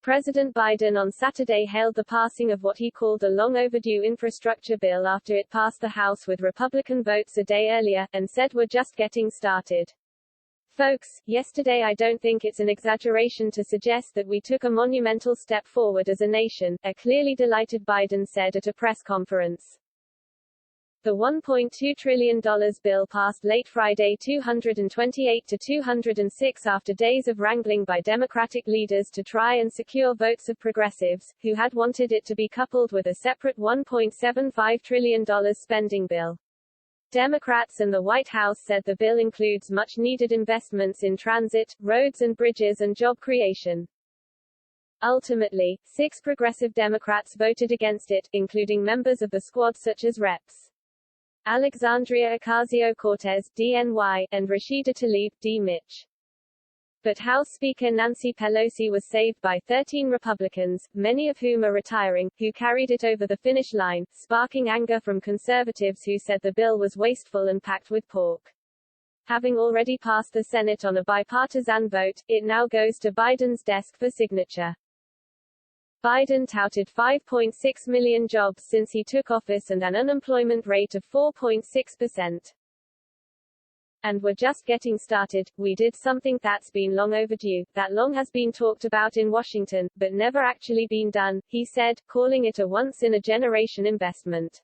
President Biden on Saturday hailed the passing of what he called a long-overdue infrastructure bill after it passed the House with Republican votes a day earlier, and said we're just getting started. Folks, yesterday I don't think it's an exaggeration to suggest that we took a monumental step forward as a nation, a clearly delighted Biden said at a press conference. The $1.2 trillion bill passed late Friday 228 to 206 after days of wrangling by Democratic leaders to try and secure votes of progressives, who had wanted it to be coupled with a separate $1.75 trillion spending bill. Democrats and the White House said the bill includes much-needed investments in transit, roads and bridges and job creation. Ultimately, 6 progressive Democrats voted against it, including members of the squad such as Reps. Alexandria Ocasio-Cortez, DNY, and Rashida Tlaib, D. Mitch. But House Speaker Nancy Pelosi was saved by 13 Republicans, many of whom are retiring, who carried it over the finish line, sparking anger from conservatives who said the bill was wasteful and packed with pork. Having already passed the Senate on a bipartisan vote, it now goes to Biden's desk for signature. Biden touted 5.6 million jobs since he took office and an unemployment rate of 4.6%. And we're just getting started. We did something that's been long overdue, that long has been talked about in Washington, but never actually been done, he said, calling it a once-in-a-generation investment.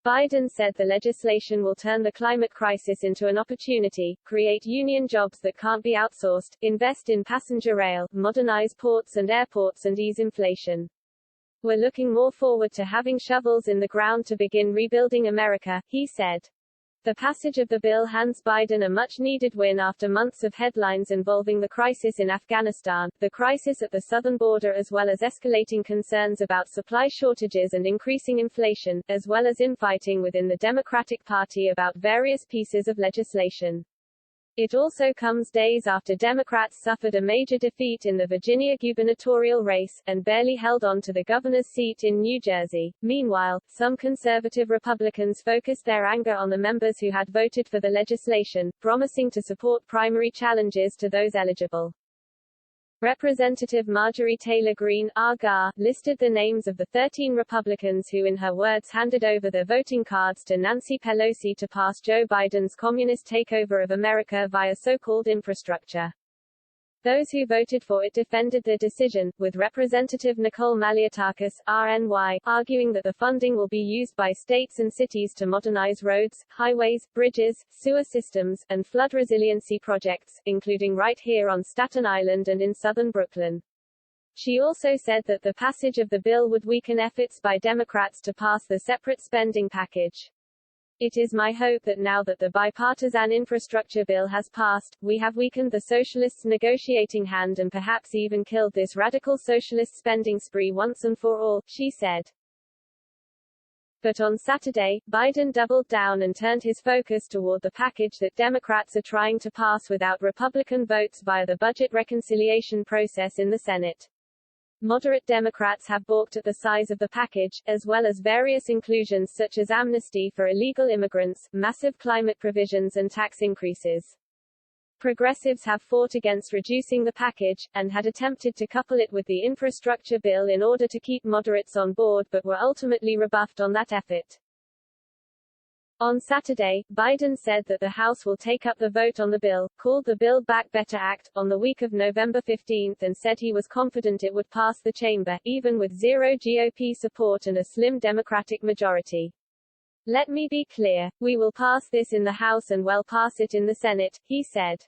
Biden said the legislation will turn the climate crisis into an opportunity, create union jobs that can't be outsourced, invest in passenger rail, modernize ports and airports and ease inflation. We're looking more forward to having shovels in the ground to begin rebuilding America, he said. The passage of the bill hands Biden a much-needed win after months of headlines involving the crisis in Afghanistan, the crisis at the southern border as well as escalating concerns about supply shortages and increasing inflation, as well as infighting within the Democratic Party about various pieces of legislation. It also comes days after Democrats suffered a major defeat in the Virginia gubernatorial race, and barely held on to the governor's seat in New Jersey. Meanwhile, some conservative Republicans focused their anger on the members who had voted for the legislation, promising to support primary challenges to those eligible. Representative Marjorie Taylor Greene, AGA, listed the names of the 13 Republicans who in her words handed over their voting cards to Nancy Pelosi to pass Joe Biden's communist takeover of America via so-called infrastructure. Those who voted for it defended the decision, with Representative Nicole Malliotakis, RNY, arguing that the funding will be used by states and cities to modernize roads, highways, bridges, sewer systems, and flood resiliency projects, including right here on Staten Island and in southern Brooklyn. She also said that the passage of the bill would weaken efforts by Democrats to pass the separate spending package. It is my hope that now that the bipartisan infrastructure bill has passed, we have weakened the socialists' negotiating hand and perhaps even killed this radical socialist spending spree once and for all, she said. But on Saturday, Biden doubled down and turned his focus toward the package that Democrats are trying to pass without Republican votes via the budget reconciliation process in the Senate. Moderate Democrats have balked at the size of the package, as well as various inclusions such as amnesty for illegal immigrants, massive climate provisions and tax increases. Progressives have fought against reducing the package, and had attempted to couple it with the infrastructure bill in order to keep moderates on board but were ultimately rebuffed on that effort. On Saturday, Biden said that the House will take up the vote on the bill, called the Build Back Better Act, on the week of November 15 and said he was confident it would pass the chamber, even with zero GOP support and a slim Democratic majority. Let me be clear, we will pass this in the House and we'll pass it in the Senate, he said.